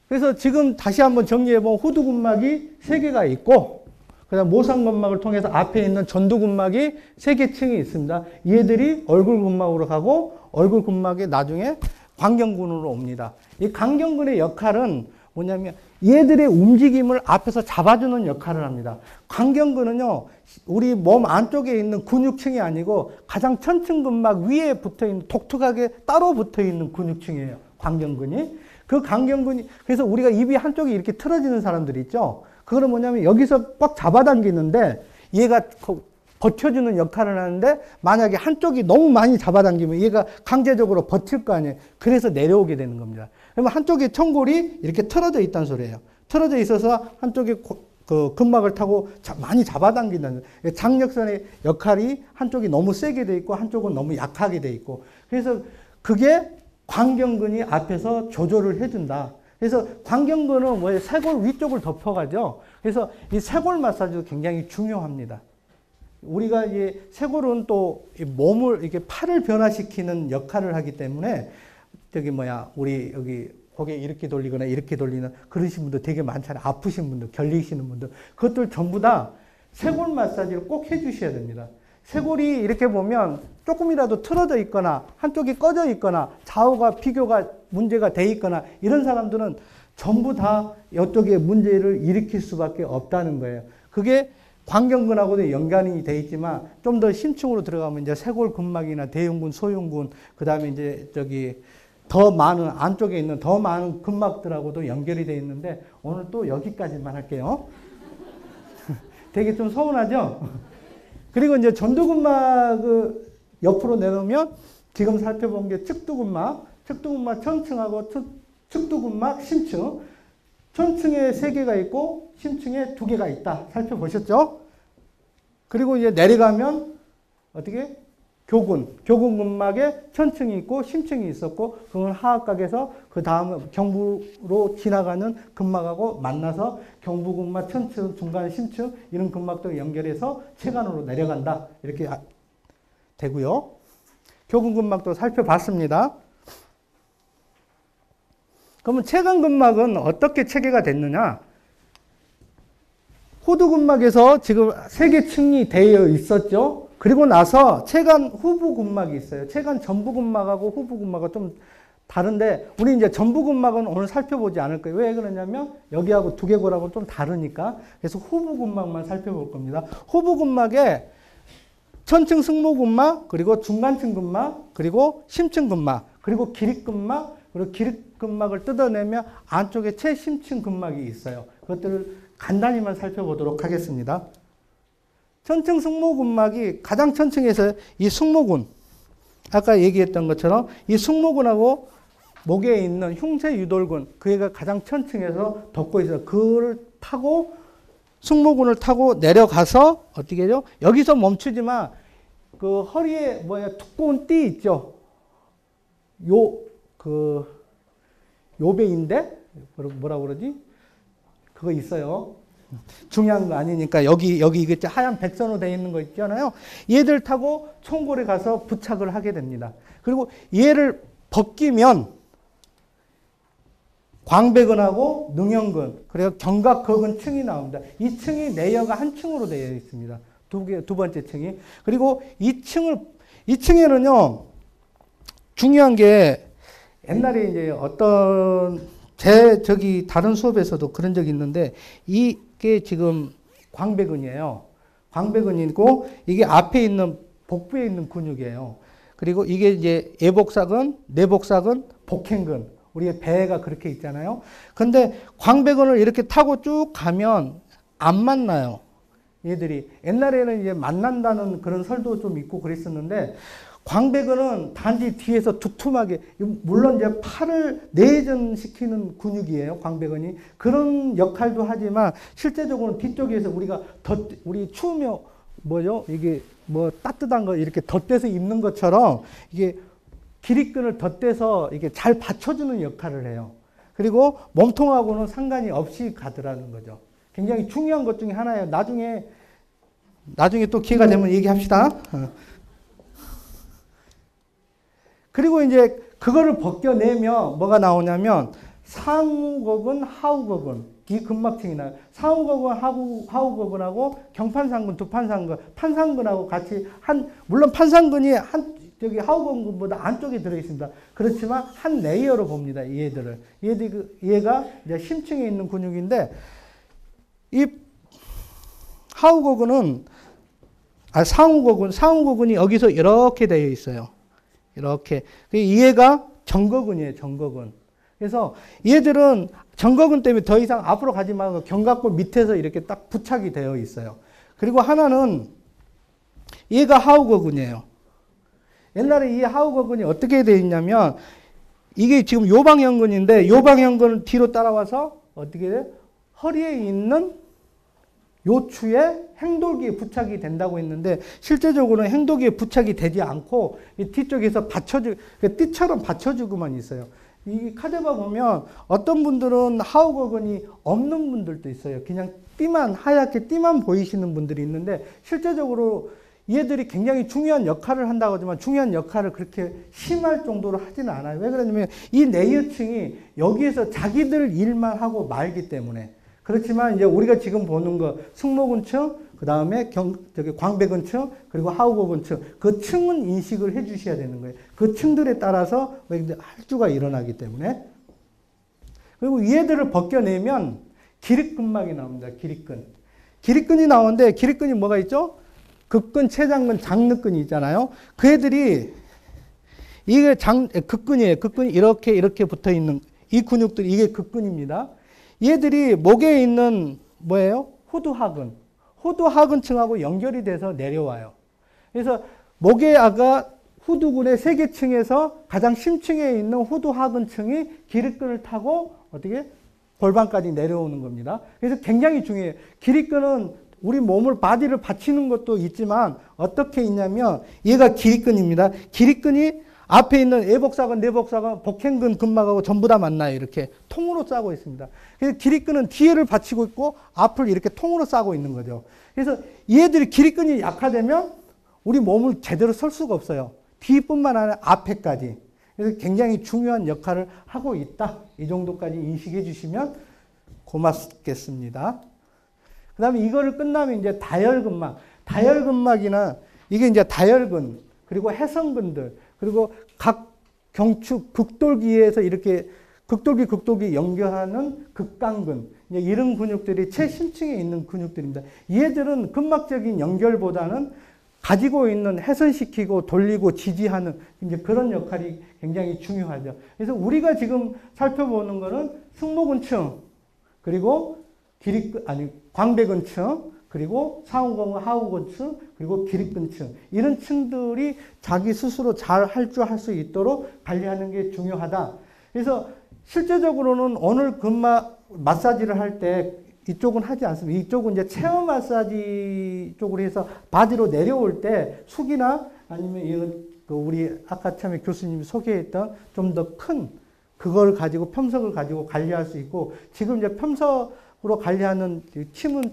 그래서 지금 다시 한번 정리해보면 후두근막이 3개가 있고, 그다음 모상근막을 통해서 앞에 있는 전두근막이 3개 층이 있습니다. 얘들이 얼굴근막으로 가고 얼굴근막이 나중에 광경근으로 옵니다. 이 광경근의 역할은 뭐냐면 얘들의 움직임을 앞에서 잡아주는 역할을 합니다. 광경근은요, 우리 몸 안쪽에 있는 근육층이 아니고 가장 천층근막 위에 붙어있는, 독특하게 따로 붙어있는 근육층이에요. 광경근이. 그 광경근이, 그래서 우리가 입이 한쪽이 이렇게 틀어지는 사람들이 있죠. 그거는 뭐냐면 여기서 꽉 잡아당기는데 얘가 버텨주는 역할을 하는데, 만약에 한쪽이 너무 많이 잡아당기면 얘가 강제적으로 버틸 거 아니에요. 그래서 내려오게 되는 겁니다. 그러면 한쪽에 청골이 이렇게 틀어져 있다는 소리예요. 틀어져 있어서 한쪽에 그 근막을 타고 많이 잡아당긴다는 거예요. 장력선의 역할이 한쪽이 너무 세게 돼 있고 한쪽은 너무 약하게 돼 있고, 그래서 그게 광경근이 앞에서 조절을 해준다. 그래서 광경근은 뭐예요? 쇄골 위쪽을 덮어가죠. 그래서 이 쇄골 마사지도 굉장히 중요합니다. 우리가 이 쇄골은 또 몸을, 이렇게 팔을 변화시키는 역할을 하기 때문에, 우리 여기 고개 이렇게 돌리거나 이렇게 돌리는 그러신 분들 되게 많잖아요. 아프신 분들, 결리시는 분들. 그것들 전부 다 쇄골 마사지를 꼭 해주셔야 됩니다. 쇄골이 이렇게 보면 조금이라도 틀어져 있거나 한쪽이 꺼져 있거나 좌우가 비교가 문제가 돼 있거나 이런 사람들은 전부 다 이쪽에 문제를 일으킬 수밖에 없다는 거예요. 그게 광경근하고도 연관이 돼 있지만 좀 더 심층으로 들어가면 이제 쇄골 근막이나 대흉근, 소흉근, 그 다음에 이제 더 많은 안쪽에 있는 더 많은 근막들하고도 연결이 돼 있는데 오늘 또 여기까지만 할게요. 되게 좀 서운하죠? 그리고 이제 전두근막을 옆으로 내놓으면 지금 살펴본 게 측두근막 천층하고 측두근막 심층. 천층에 3개가 있고 심층에 2개가 있다. 살펴보셨죠? 그리고 이제 내려가면 어떻게? 교근근막에 천층이 있고 심층이 있었고, 그건 하악각에서 그 다음 경부로 지나가는 근막하고 만나서 경부근막 천층, 중간 심층 이런 근막도 연결해서 체간으로 내려간다. 이렇게 되고요. 교근근막도 살펴봤습니다. 그러면 체간근막은 어떻게 체계가 됐느냐? 후두근막에서 지금 3개 층이 되어 있었죠. 그리고 나서 체간 후부근막이 있어요. 체간 전부근막하고 후부근막은 좀 다른데, 우리 이제 전부근막은 오늘 살펴보지 않을 거예요. 왜 그러냐면 여기하고 두개골하고 좀 다르니까. 그래서 후부근막만 살펴볼 겁니다. 후부근막에 천층 승모근막, 그리고 중간층 근막, 그리고 심층 근막, 그리고 기립근막, 그리고 기립근막을 뜯어내면 안쪽에 최심층 근막이 있어요. 그것들을 간단히만 살펴보도록 하겠습니다. 천층 승모근막이 가장 천층에서 이 승모근, 아까 얘기했던 것처럼 이 승모근하고 목에 있는 흉쇄유돌근, 그 애가 가장 천층에서 덮고 있어요. 그걸 타고 승모근을 타고 내려가서 어떻게 해요? 여기서 멈추지만 그 허리에 두꺼운 띠 있죠. 요배인데 뭐라고 그러지? 그거 있어요. 중요한 거 아니니까 여기 이게 하얀 백선으로 되어 있는 거 있잖아요. 얘들 타고 총골에 가서 부착을 하게 됩니다. 그리고 얘를 벗기면 광배근하고 능형근, 그리고 견갑거근 층이 나옵니다. 이 층이 내여가 한 층으로 되어 있습니다. 두 번째 층이. 그리고 이 층에는요, 중요한 게 옛날에 이제 어떤 다른 수업에서도 그런 적이 있는데, 이게 지금 광배근이에요. 광배근이고, 이게 앞에 있는, 복부에 있는 근육이에요. 그리고 이게 이제 애복사근, 내복사근, 복행근. 우리의 배가 그렇게 있잖아요. 근데 광배근을 이렇게 타고 쭉 가면 안 만나요. 얘들이. 옛날에는 이제 만난다는 그런 설도 좀 있고 그랬었는데, 광배근은 단지 뒤에서 두툼하게, 물론 이제 팔을 내전시키는 근육이에요, 광배근이. 그런 역할도 하지만, 실제적으로는 뒤쪽에서 우리 추우면, 이게 따뜻한 거 이렇게 덧대서 입는 것처럼, 이게 기립근을 덧대서 이게 잘 받쳐주는 역할을 해요. 그리고 몸통하고는 상관이 없이 가더라는 거죠. 굉장히 중요한 것 중에 하나예요. 나중에 또 기회가 되면 얘기합시다. 그리고 이제 그거를 벗겨내면 뭐가 나오냐면 상우거근, 하우거근, 이 근막층이 나요. 상우거근, 하우거근하고 경판상근, 두판상근, 판상근하고 같이 물론 판상근이 하우거근보다 안쪽에 들어있습니다. 그렇지만 한 레이어로 봅니다. 얘들을. 얘가 이제 심층에 있는 근육인데, 이 상우거근이 여기서 이렇게 되어 있어요. 이렇게. 얘가 정거근이에요, 정거근. 그래서 얘들은 정거근 때문에 더 이상 앞으로 가지 말고 견갑골 밑에서 이렇게 딱 부착이 되어 있어요. 그리고 하나는 얘가 하우거근이에요. 옛날에 이 하우거근이 어떻게 되어 있냐면, 이게 지금 요방형근인데, 요방형근을 뒤로 따라와서 어떻게 돼요? 허리에 있는 요추에 행돌기에 부착이 된다고 했는데, 실제적으로는 행돌기에 부착이 되지 않고 이 뒤쪽에서 띠처럼 받쳐주고만 있어요. 이 카제바 보면 어떤 분들은 하우거근이 없는 분들도 있어요. 그냥 하얗게 띠만 보이시는 분들이 있는데, 실제적으로 얘들이 굉장히 중요한 역할을 한다고 하지만 중요한 역할을 그렇게 심할 정도로 하지는 않아요. 왜 그러냐면 이 내유층이 여기에서 자기들 일만 하고 말기 때문에. 그렇지만 이제 우리가 지금 보는 거 승모근층, 그 다음에 광배근층, 그리고 하우거근층, 그 층은 인식을 해 주셔야 되는 거예요. 그 층들에 따라서 할주가 일어나기 때문에. 그리고 얘들을 벗겨내면 기립근막이 나옵니다. 기립근이 나오는데, 기립근이 뭐가 있죠? 극근, 최장근, 장늑근이 있잖아요. 그 애들이, 이게 극근이에요. 극근이 이렇게 붙어 있는 이 근육들이, 이게 극근입니다. 얘들이 목에 있는 호두하근. 호두하근층하고 연결이 돼서 내려와요. 그래서 목에 후두근의 세계층에서 가장 심층에 있는 호두하근층이 기립근을 타고 어떻게 골반까지 내려오는 겁니다. 그래서 굉장히 중요해요. 기립근은 우리 바디를 받치는 것도 있지만 어떻게 있냐면 얘가 기립근입니다. 기립근이 앞에 있는 애복사근, 내복사근, 복행근, 근막하고 전부 다 만나요. 이렇게 통으로 싸고 있습니다. 그래서 기립근은 뒤에를 받치고 있고 앞을 이렇게 통으로 싸고 있는 거죠. 그래서 얘들이 기립근이 약화되면 우리 몸을 제대로 설 수가 없어요. 뒤뿐만 아니라 앞에까지. 그래서 굉장히 중요한 역할을 하고 있다. 이 정도까지 인식해 주시면 고맙겠습니다. 그 다음에 이거를 끝나면 이제 다혈근막. 다혈근막이나 이게 이제 다혈근, 그리고 해성근들, 그리고 각 경축, 극돌기에서 이렇게 극돌기 연결하는 극강근, 이런 근육들이 최심층에 있는 근육들입니다. 얘들은 근막적인 연결보다는 가지고 있는 훼손시키고 돌리고 지지하는 이제 그런 역할이 굉장히 중요하죠. 그래서 우리가 지금 살펴보는 거는 승모근층, 그리고 광배근층, 그리고 상하근과 하우근층, 그리고 기립근층, 이런 층들이 자기 스스로 잘 할 수 있도록 관리하는 게 중요하다. 그래서 실제적으로는 오늘 마사지를 할 때 이쪽은 하지 않습니다. 이쪽은 이제 체어 마사지 쪽으로 해서 바디로 내려올 때 숙이나 아니면 이런 우리 아까 처음에 교수님이 소개했던 좀 더 큰 그걸 가지고 편석을 가지고 관리할 수 있고, 지금 이제 편석으로 관리하는 침은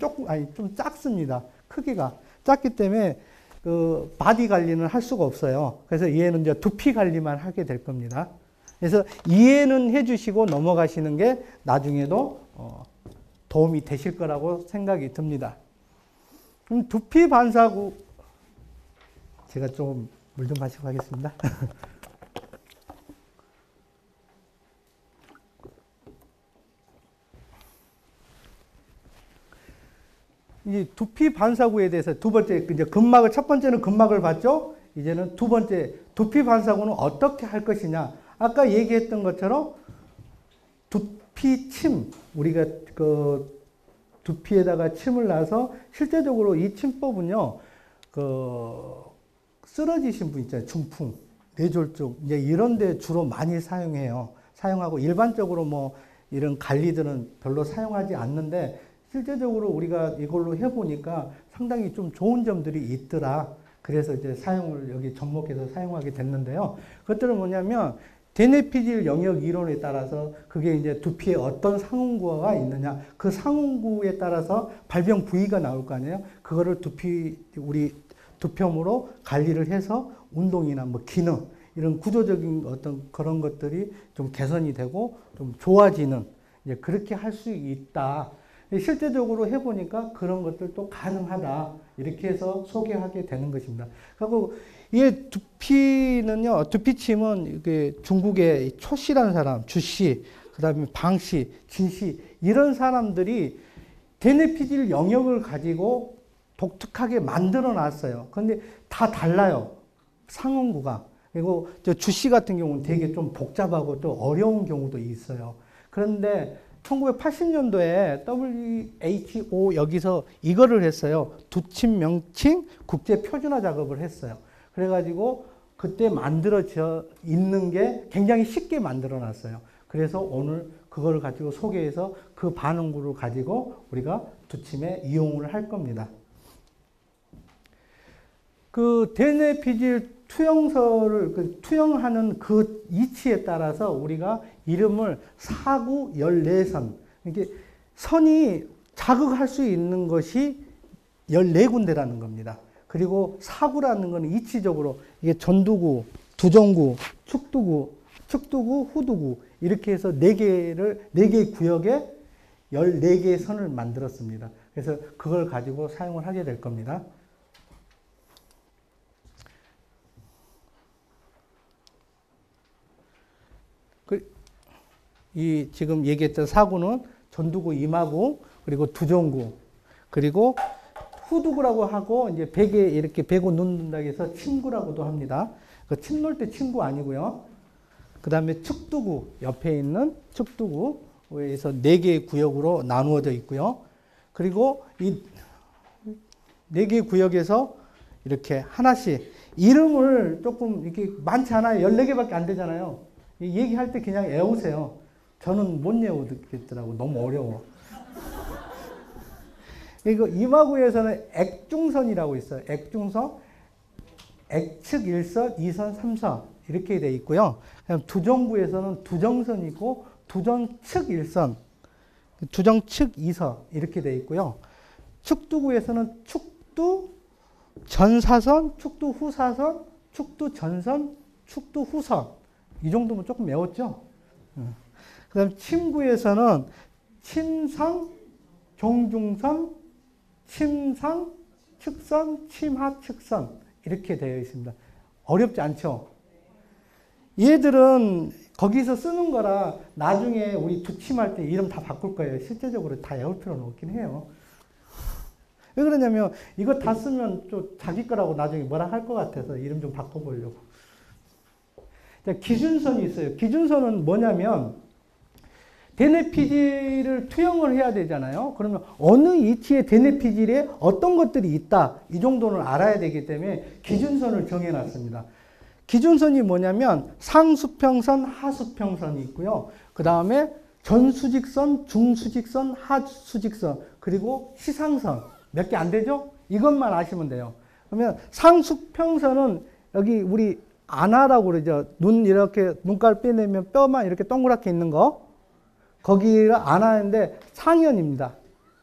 좀 작습니다. 크기가 작기 때문에 그 바디 관리는 할 수가 없어요. 그래서 얘는 이제 두피 관리만 하게 될 겁니다. 그래서 이해는 해주시고 넘어가시는 게 나중에도 도움이 되실 거라고 생각이 듭니다. 그럼 두피 반사구, 제가 좀 물 좀 마시고 가겠습니다. 이 두피 반사구에 대해서 두 번째, 이제 첫 번째는 근막을 봤죠? 이제는 두 번째, 두피 반사구는 어떻게 할 것이냐. 아까 얘기했던 것처럼 두피 침, 우리가 그 두피에다가 침을 놔서 실제적으로 이 침법은요, 쓰러지신 분 있잖아요. 중풍, 뇌졸중, 이제 이런 데 주로 많이 사용하고 일반적으로 뭐 이런 관리들은 별로 사용하지 않는데, 실제적으로 우리가 이걸로 해보니까 상당히 좀 좋은 점들이 있더라. 그래서 이제 여기 접목해서 사용하게 됐는데요. 그것들은 뭐냐면, 대뇌피질 영역 이론에 따라서 그게 이제 두피에 어떤 상응구가 있느냐, 그 상응구에 따라서 발병 부위가 나올 거 아니에요. 그거를 우리 두피염으로 관리를 해서 운동이나 뭐 기능, 이런 구조적인 어떤 그런 것들이 좀 개선이 되고 좀 좋아지는, 이제 그렇게 할 수 있다. 실제적으로 해보니까 그런 것들도 가능하다. 이렇게 해서 소개하게 되는 것입니다. 그리고 이 두피는요, 두피침은 이게 중국의 초씨라는 사람, 주씨, 그 다음에 방씨, 진씨, 이런 사람들이 대뇌피질 영역을 가지고 독특하게 만들어 놨어요. 그런데 다 달라요. 상응구가. 그리고 저 주씨 같은 경우는 되게 좀 복잡하고 또 어려운 경우도 있어요. 그런데 1980년도에 WHO 여기서 이거를 했어요. 두침 명칭 국제 표준화 작업을 했어요. 그래가지고 그때 만들어져 있는 게 굉장히 쉽게 만들어 놨어요. 그래서 오늘 그걸 가지고 소개해서 그 반응구를 가지고 우리가 두침에 이용을 할 겁니다. 그 대뇌피질 투영서를 투영하는 그 이치에 따라서 우리가 이름을 사구 14선, 이게 선이 자극할 수 있는 것이 14군데라는 겁니다. 그리고 사구라는 것은 이치적으로 이게 전두구, 두정구, 축두구, 후두구, 이렇게 해서 4개의 구역에 14개의 선을 만들었습니다. 그래서 그걸 가지고 사용을 하게 될 겁니다. 이 지금 얘기했던 사구는 전두구, 이마구, 그리고 두정구, 그리고 후두구라고 하고, 이제 베개 이렇게 베고 눕는다고 해서 침구라고도 합니다. 그 침 놓을 때 침구 아니고요. 그 다음에 축두구, 옆에 있는 축두구에서 4개의 구역으로 나누어져 있고요. 그리고 이 4개의 구역에서 이렇게 하나씩 이름을 조금 이렇게 많지 않아요. 14개밖에 안 되잖아요. 얘기할 때 그냥 외우세요. 저는 못 외우겠더라고. 너무 어려워. 이거 이마구에서는 액중선이라고 있어요. 액중선, 액측 1선, 2선, 3선 이렇게 돼 있고요. 두정구에서는 두정선이고 두정측 1선, 두정측 2선 이렇게 돼 있고요. 축두구에서는 축두 전사선, 축두 후사선, 축두 전선, 축두 후선, 이 정도면 조금 외웠죠? 그 다음 침구에서는 침상, 경중선, 침상, 측선, 침하, 측선 이렇게 되어 있습니다. 어렵지 않죠? 얘들은 거기서 쓰는 거라 나중에 우리 두침할 때 이름 다 바꿀 거예요. 실제적으로 다 외울 필요는 없긴 해요. 왜 그러냐면 이거 다 쓰면 좀 자기 거라고 나중에 뭐라 할 것 같아서 이름 좀 바꿔보려고. 자, 기준선이 있어요. 기준선은 뭐냐면 대뇌피질을 투영을 해야 되잖아요. 그러면 어느 위치에 대뇌피질에 어떤 것들이 있다. 이 정도는 알아야 되기 때문에 기준선을 정해놨습니다. 기준선이 뭐냐면 상수평선, 하수평선이 있고요. 그 다음에 전수직선, 중수직선, 하수직선, 그리고 시상선. 몇 개 안 되죠? 이것만 아시면 돼요. 그러면 상수평선은 여기 우리 안하라고 그러죠. 눈 이렇게 눈깔 빼내면 뼈만 이렇게 동그랗게 있는 거. 거기가 안하인데 상현입니다.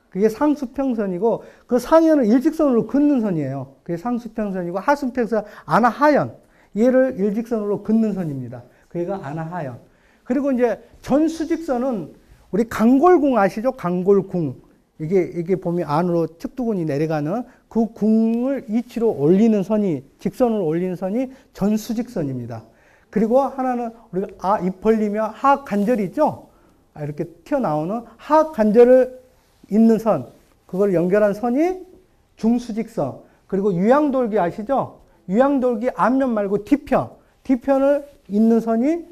그게 상수평선이고 그 상현을 일직선으로 긋는 선이에요. 그게 상수평선이고 하수평선 안하하연. 얘를 일직선으로 긋는 선입니다. 그게가 안하하연. 그리고 이제 전수직선은 우리 강골궁 아시죠? 강골궁. 이게 보면 안으로 측두근이 내려가는 그 궁을 이치로 올리는 선이, 직선으로 올리는 선이 전수직선입니다. 그리고 하나는 우리가 입 벌리면 하관절이 있죠? 이렇게 튀어나오는 하관절을 잇는 선, 그걸 연결한 선이 중수직선. 그리고 유양돌기 아시죠? 유양돌기 앞면 말고 뒤편을 잇는 선이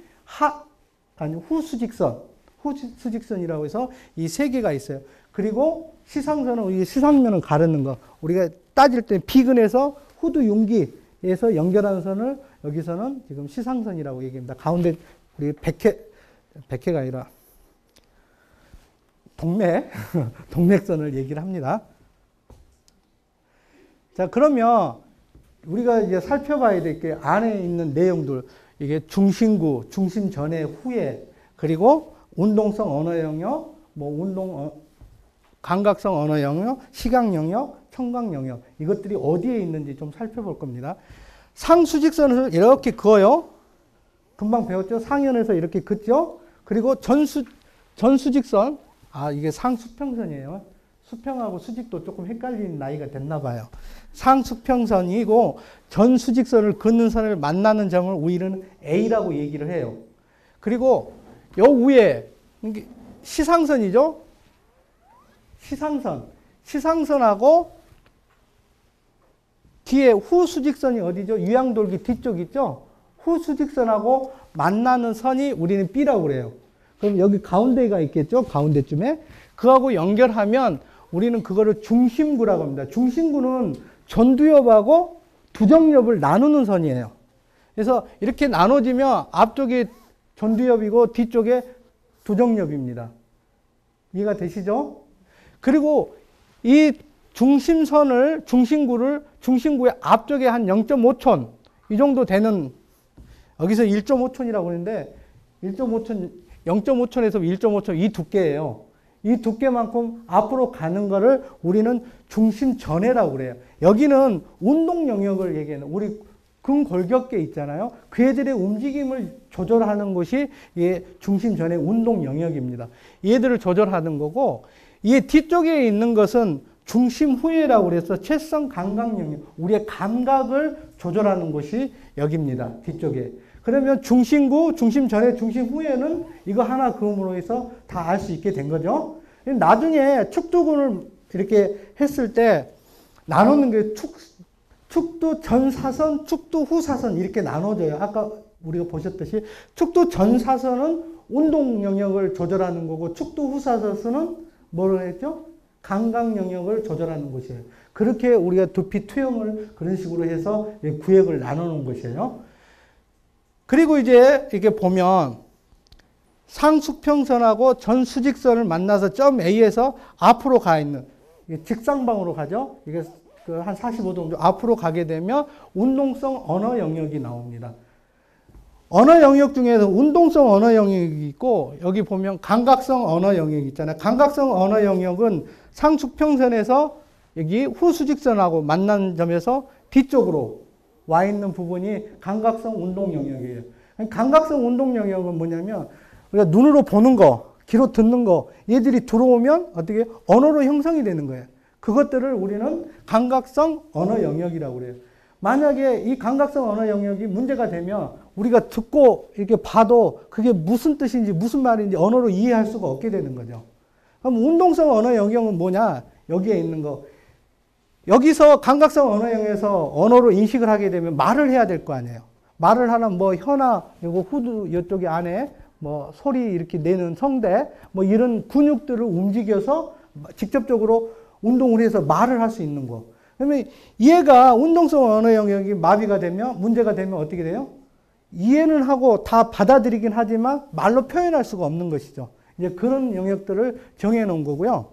후수직선, 후수직선이라고 해서 이 세 개가 있어요. 그리고 시상선은 우리 시상면을 가르는 거. 우리가 따질 때 비근에서 후두 융기에서 연결하는 선을 여기서는 지금 시상선이라고 얘기합니다. 가운데 우리 백회가 아니라 동맥선을 얘기를 합니다. 자, 그러면 우리가 이제 살펴봐야 될 게 안에 있는 내용들, 이게 중심구, 중심 전에, 후에, 그리고 운동성 언어 영역, 감각성 언어 영역, 시각 영역, 청각 영역, 이것들이 어디에 있는지 좀 살펴볼 겁니다. 상수직선을 이렇게 그어요. 금방 배웠죠? 상현에서 이렇게 긋죠? 그리고 전수직선, 이게 상수평선이에요. 수평하고 수직도 조금 헷갈리는 나이가 됐나 봐요. 상수평선이고 전수직선을 긋는 선을 만나는 점을 우리는 A라고 얘기를 해요. 그리고 요 위에 시상선이죠. 시상선하고 뒤에 후수직선이 어디죠? 유양돌기 뒤쪽 있죠? 후수직선하고 만나는 선이 우리는 B라고 그래요. 그럼 여기 가운데가 있겠죠? 가운데쯤에. 그하고 연결하면 우리는 그거를 중심구라고 합니다. 중심구는 전두엽하고 두정엽을 나누는 선이에요. 그래서 이렇게 나눠지면 앞쪽이 전두엽이고 뒤쪽에 두정엽입니다. 이해가 되시죠? 그리고 이 중심구의 앞쪽에 한 0.5촌, 이 정도 되는, 여기서 1.5촌이라고 하는데, 0.5촌에서 1.5촌 이 두께예요. 이 두께만큼 앞으로 가는 거를 우리는 중심전해라고 그래요. 여기는 운동 영역을 얘기하는, 우리 근골격계 있잖아요. 그 애들의 움직임을 조절하는 것이 중심전해 운동 영역입니다. 얘들을 조절하는 거고, 이 뒤쪽에 있는 것은 중심후회라고 그래서 채성 감각 영역, 우리의 감각을 조절하는 곳이 여기입니다. 뒤쪽에. 그러면 중심구, 중심전에, 중심후에는 이거 하나 그음으로 해서 다 알 수 있게 된 거죠. 나중에 축두근을 이렇게 했을 때 나누는 게 축두 전사선, 축두 후사선 이렇게 나눠져요. 아까 우리가 보셨듯이 축두 전사선은 운동 영역을 조절하는 거고 축두 후사선은 뭐를 했죠? 감각 영역을 조절하는 곳이에요. 그렇게 우리가 두피 투영을 그런 식으로 해서 구역을 나누는 것이에요. 그리고 이제 이렇게 보면 상수평선하고 전수직선을 만나서 점 A에서 앞으로 가 있는, 직상방으로 가죠. 이게 한 45도 정도 앞으로 가게 되면 운동성 언어 영역이 나옵니다. 언어 영역 중에서 운동성 언어 영역이 있고, 여기 보면 감각성 언어 영역이 있잖아요. 감각성 언어 영역은 상수평선에서 여기 후수직선하고 만난 점에서 뒤쪽으로 와 있는 부분이 감각성 운동 영역이에요. 감각성 운동 영역은 뭐냐면 우리가 눈으로 보는 거, 귀로 듣는 거, 얘들이 들어오면 어떻게 언어로 형성이 되는 거예요. 그것들을 우리는 감각성 언어 영역이라고 그래요. 만약에 이 감각성 언어 영역이 문제가 되면 우리가 듣고 이렇게 봐도 그게 무슨 뜻인지 무슨 말인지 언어로 이해할 수가 없게 되는 거죠. 그럼 운동성 언어 영역은 뭐냐? 여기에 있는 거. 여기서 감각성 언어 영역에서 언어로 인식을 하게 되면 말을 해야 될 거 아니에요. 말을 하는 뭐 혀나 이거 후두 이쪽에 안에 뭐 소리 이렇게 내는 성대 뭐 이런 근육들을 움직여서 직접적으로 운동을 해서 말을 할 수 있는 거. 그러면 얘가 운동성 언어 영역이 마비가 되면 문제가 되면 어떻게 돼요? 이해는 하고 다 받아들이긴 하지만 말로 표현할 수가 없는 것이죠. 이제 그런 영역들을 정해 놓은 거고요.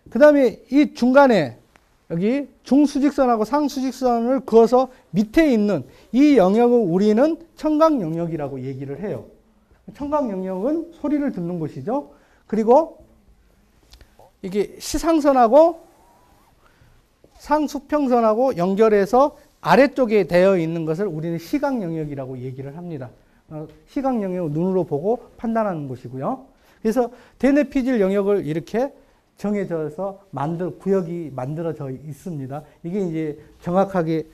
그 다음에 이 중간에 여기 중수직선하고 상수직선을 그어서 밑에 있는 이 영역을 우리는 청각 영역이라고 얘기를 해요. 청각 영역은 소리를 듣는 곳이죠. 그리고 이게 시상선하고 상수평선하고 연결해서 아래쪽에 되어 있는 것을 우리는 시각 영역이라고 얘기를 합니다. 시각 영역을 눈으로 보고 판단하는 곳이고요. 그래서 대뇌피질 영역을 이렇게 정해져서 구역이 만들어져 있습니다. 이게 이제 정확하게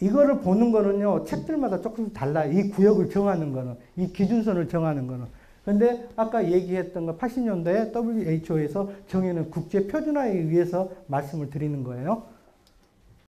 이거를 보는 거는요, 책들마다 조금 달라요. 이 구역을 정하는 거는, 이 기준선을 정하는 거는. 근데 아까 얘기했던 거 80년대에 WHO에서 정해놓은 국제 표준화에 의해서 말씀을 드리는 거예요.